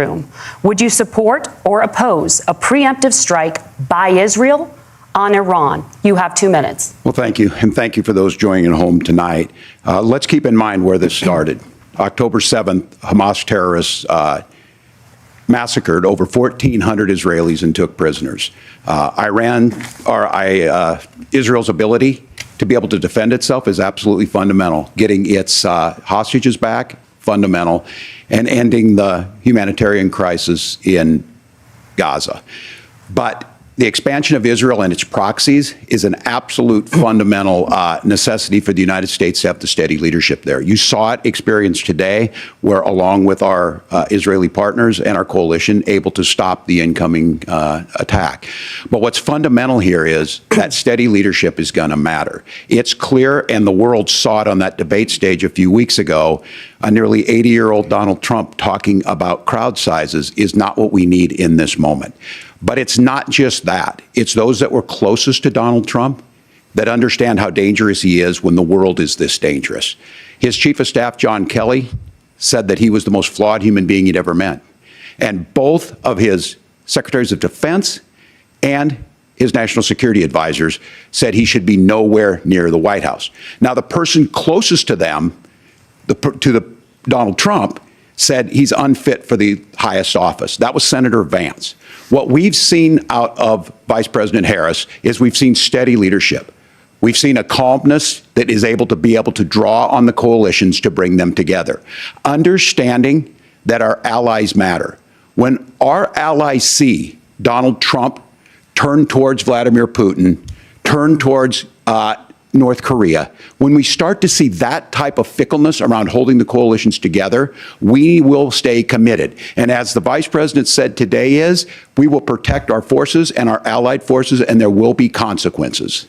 room. Would you support or oppose a preemptive strike by Israel on Iran? You have 2 minutes. Well, thank you. And thank you for those joining at home tonight. Let's keep in mind where this started. October 7th, Hamas terrorists massacred over 1,400 Israelis and took prisoners. Israel's ability to be able to defend itself is absolutely fundamental. Getting its hostages back, fundamental, and ending the humanitarian crisis in Gaza. But the expansion of Israel and its proxies is an absolute fundamental necessity for the United States to have the steady leadership there. You saw it experienced today, where along with our Israeli partners and our coalition, able to stop the incoming attack. But what's fundamental here is that steady leadership is going to matter. It's clear, and the world saw it on that debate stage a few weeks ago, a nearly 80-year-old Donald Trump talking about crowd sizes is not what we need in this moment. But it's not just that. It's those that were closest to Donald Trump that understand how dangerous he is when the world is this dangerous. His chief of staff, John Kelly, said that he was the most flawed human being he'd ever met. And both of his secretaries of defense and his national security advisors said he should be nowhere near the White House. Now, the person closest to them, Donald Trump, said he's unfit for the highest office. That was Senator Vance. What we've seen out of Vice President Harris is we've seen steady leadership. We've seen a calmness that is able to draw on the coalitions to bring them together. Understanding that our allies matter. When our allies see Donald Trump turn towards Vladimir Putin, turn towards North Korea, when we start to see that type of fickleness around holding the coalitions together, we will stay committed. And as the Vice President said today we will protect our forces and our allied forces, and there will be consequences.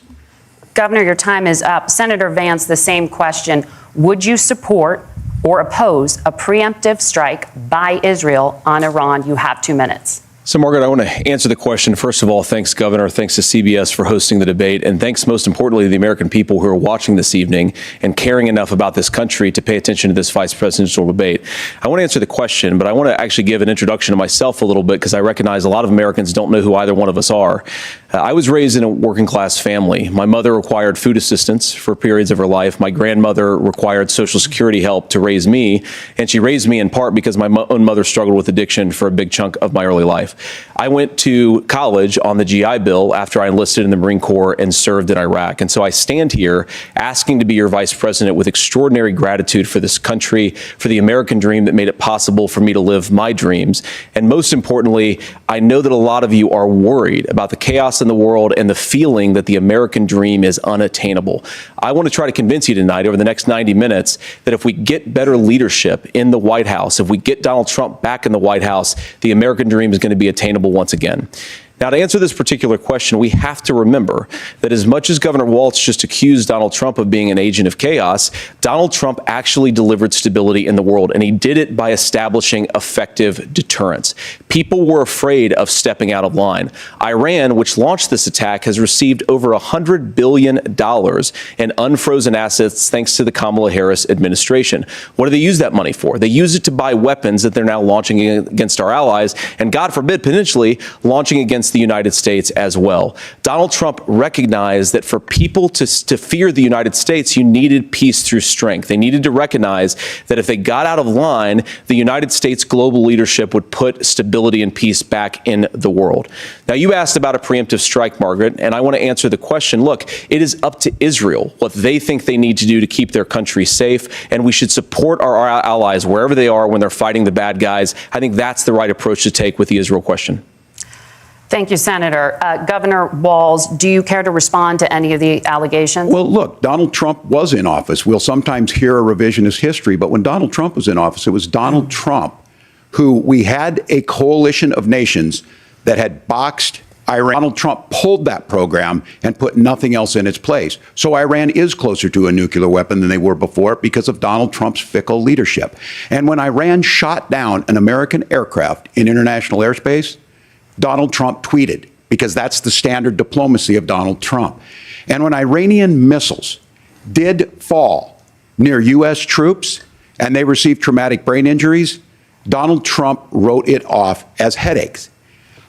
Governor, your time is up. Senator Vance, the same question. Would you support or oppose a preemptive strike by Israel on Iran? You have 2 minutes. So, Margaret, I want to answer the question. First of all, thanks, Governor. Thanks to CBS for hosting the debate. And thanks, most importantly, to the American people who are watching this evening and caring enough about this country to pay attention to this vice presidential debate. I want to answer the question, but I want to actually give an introduction to myself a little bit, because I recognize a lot of Americans don't know who either one of us are. I was raised in a working class family. My mother required food assistance for periods of her life. My grandmother required Social Security help to raise me. And she raised me in part because my own mother struggled with addiction for a big chunk of my early life. I went to college on the GI Bill after I enlisted in the Marine Corps and served in Iraq. And so I stand here asking to be your vice president with extraordinary gratitude for this country, for the American dream that made it possible for me to live my dreams. And most importantly, I know that a lot of you are worried about the chaos in the world and the feeling that the American dream is unattainable. I want to try to convince you tonight over the next 90 minutes that if we get better leadership in the White House, if we get Donald Trump back in the White House, the American dream is going to be attainable once again. Now, to answer this particular question, we have to remember that as much as Governor Walz just accused Donald Trump of being an agent of chaos, Donald Trump actually delivered stability in the world, and he did it by establishing effective deterrence. People were afraid of stepping out of line. Iran, which launched this attack, has received over $100 billion in unfrozen assets thanks to the Kamala Harris administration. What do they use that money for? They use it to buy weapons that they're now launching against our allies, and God forbid, potentially launching against the United States as well. Donald Trump recognized that for people to fear the United States, you needed peace through strength. They needed to recognize that if they got out of line, the United States global leadership would put stability and peace back in the world. Now, you asked about a preemptive strike, Margaret, and I want to answer the question. Look, it is up to Israel what they think they need to do to keep their country safe, and we should support our allies wherever they are when they're fighting the bad guys. I think that's the right approach to take with the Israel question. Thank you, Senator. Governor Walz, do you care to respond to any of the allegations? Well, look, Donald Trump was in office. We'll sometimes hear a revisionist history, but when Donald Trump was in office, it was Donald Trump who we had a coalition of nations that had boxed Iran. Donald Trump pulled that program and put nothing else in its place. So Iran is closer to a nuclear weapon than they were before because of Donald Trump's fickle leadership. And when Iran shot down an American aircraft in international airspace, Donald Trump tweeted, because that's the standard diplomacy of Donald Trump. And when Iranian missiles did fall near U.S. troops and they received traumatic brain injuries, Donald Trump wrote it off as headaches.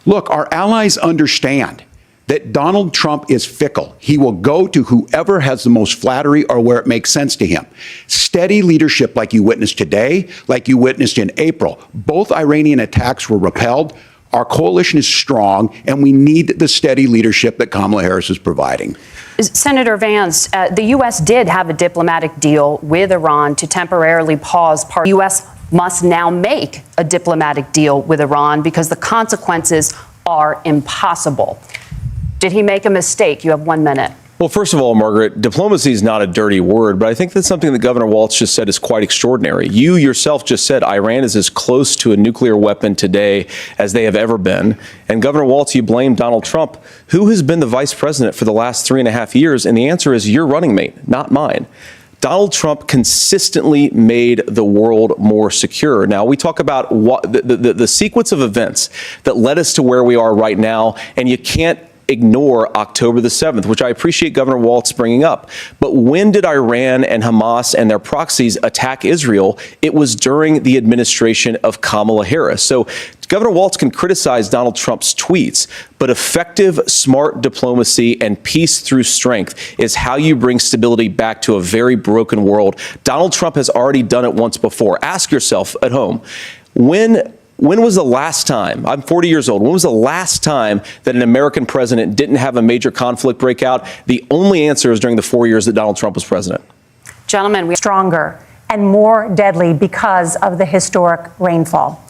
Look, our allies understand that Donald Trump is fickle. He will go to whoever has the most flattery or where it makes sense to him. Steady leadership like you witnessed today, like you witnessed in April. Both Iranian attacks were repelled. Our coalition is strong, and we need the steady leadership that Kamala Harris is providing. Senator Vance, the U.S. did have a diplomatic deal with Iran to temporarily pause part. The U.S. must now make a diplomatic deal with Iran because the consequences are impossible. Did he make a mistake? You have 1 minute. Well, first of all, Margaret, diplomacy is not a dirty word, but I think that's something that Governor Walz just said is quite extraordinary. You yourself just said Iran is as close to a nuclear weapon today as they have ever been. And Governor Walz, you blame Donald Trump, who has been the vice president for the last 3.5 years. And the answer is your running mate, not mine. Donald Trump consistently made the world more secure. Now, we talk about what the sequence of events that led us to where we are right now, and you can't ignore October the 7th, which I appreciate Governor Walz bringing up. But when did Iran and Hamas and their proxies attack Israel? It was during the administration of Kamala Harris. So Governor Walz can criticize Donald Trump's tweets, but effective, smart diplomacy and peace through strength is how you bring stability back to a very broken world. Donald Trump has already done it once before. Ask yourself at home, when was the last time, I'm 40 years old, when was the last time that an American president didn't have a major conflict break out? The only answer is during the 4 years that Donald Trump was president. Gentlemen, we stronger and more deadly because of the historic rainfall.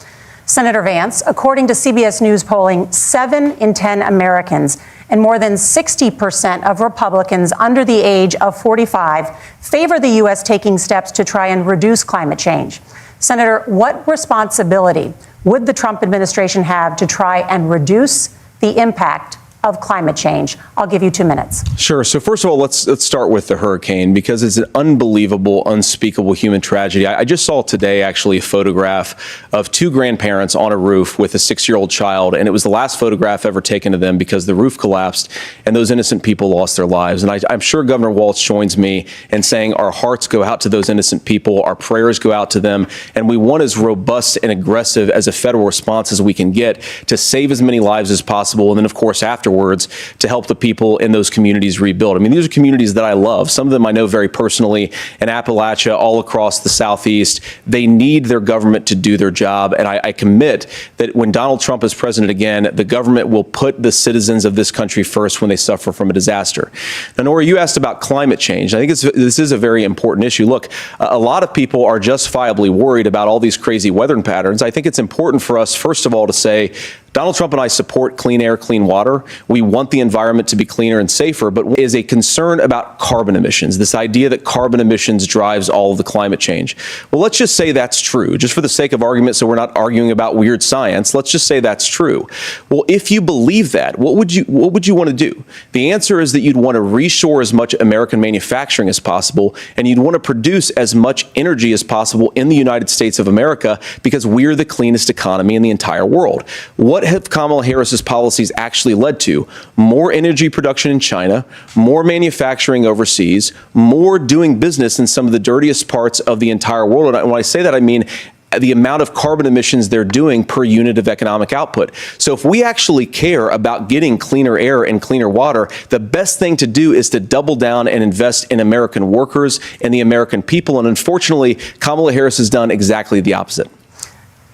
Senator Vance, according to CBS News polling, 7 in 10 Americans and more than 60% of Republicans under the age of 45 favor the U.S. taking steps to try and reduce climate change. Senator, what responsibility would the Trump administration have to try and reduce the impact of climate change? I'll give you 2 minutes. Sure. So first of all, let's start with the hurricane, because it's an unbelievable, unspeakable human tragedy. I just saw today actually a photograph of 2 grandparents on a roof with a 6-year-old child, and it was the last photograph ever taken of them because the roof collapsed and those innocent people lost their lives. And I'm sure Governor Walz joins me in saying our hearts go out to those innocent people, our prayers go out to them, and we want as robust and aggressive as a federal response as we can get to save as many lives as possible, and then of course afterwards to help the people in those communities rebuild. I mean, these are communities that I love. Some of them I know very personally in Appalachia, all across the Southeast. They need their government to do their job. And I commit that when Donald Trump is president again, the government will put the citizens of this country first when they suffer from a disaster. Now, Nora, you asked about climate change. I think this is a very important issue. Look, a lot of people are justifiably worried about all these crazy weather patterns. I think it's important for us, first of all, to say, Donald Trump and I support clean air, clean water. We want the environment to be cleaner and safer, but is a concern about carbon emissions, this idea that carbon emissions drives all of the climate change. Well, let's just say that's true, just for the sake of argument, so we're not arguing about weird science. Let's just say that's true. Well, if you believe that, what would you want to do? The answer is that you'd want to reshore as much American manufacturing as possible, and you'd want to produce as much energy as possible in the United States of America, because we're the cleanest economy in the entire world. What have Kamala Harris's policies actually led to? More energy production in China, more manufacturing overseas, more doing business in some of the dirtiest parts of the entire world. And when I say that, I mean the amount of carbon emissions they're doing per unit of economic output. So if we actually care about getting cleaner air and cleaner water, the best thing to do is to double down and invest in American workers and the American people. And unfortunately, Kamala Harris has done exactly the opposite.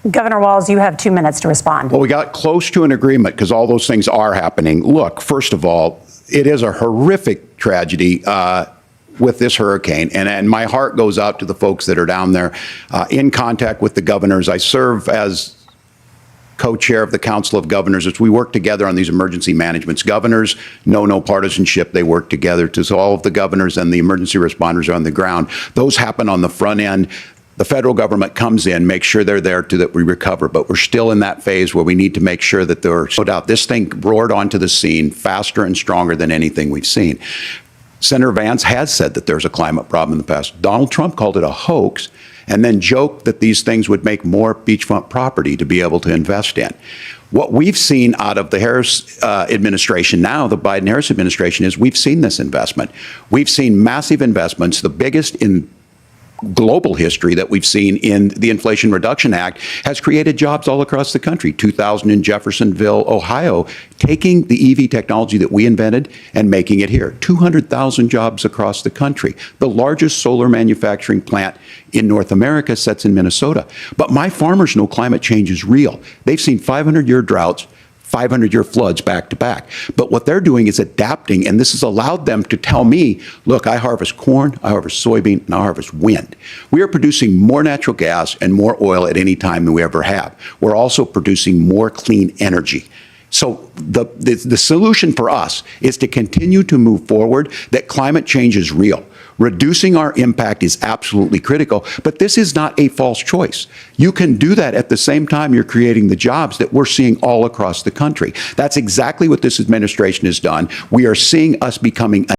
Governor Walz, you have 2 minutes to respond. Well, we got close to an agreement because all those things are happening. Look, first of all, it is a horrific tragedy with this hurricane, and my heart goes out to the folks that are down there in contact with the governors. I serve as co-chair of the Council of Governors as we work together on these emergency managements. Governors know no partisanship. They work together to all of the governors and the emergency responders are on the ground. Those happen on the front end. The federal government comes in, makes sure they're there to that we recover, but we're still in that phase where we need to make sure that there's no doubt this thing roared onto the scene faster and stronger than anything we've seen. Senator Vance has said that there's a climate problem in the past. Donald Trump called it a hoax and then joked that these things would make more beachfront property to be able to invest in. What we've seen out of the Harris administration now, the Biden-Harris administration, is we've seen this investment. We've seen massive investments, the biggest in global history that we've seen in the Inflation Reduction Act has created jobs all across the country. 2000 in Jeffersonville, Ohio, taking the EV technology that we invented and making it here. 200,000 jobs across the country. The largest solar manufacturing plant in North America sits in Minnesota. But my farmers know climate change is real. They've seen 500-year droughts, 500-year floods back to back. But what they're doing is adapting, and this has allowed them to tell me, look, I harvest corn, I harvest soybean, and I harvest wind. We are producing more natural gas and more oil at any time than we ever have. We're also producing more clean energy. So the solution for us is to continue to move forward, that climate change is real. Reducing our impact is absolutely critical, but this is not a false choice. You can do that at the same time you're creating the jobs that we're seeing all across the country. That's exactly what this administration has done. We are seeing us becoming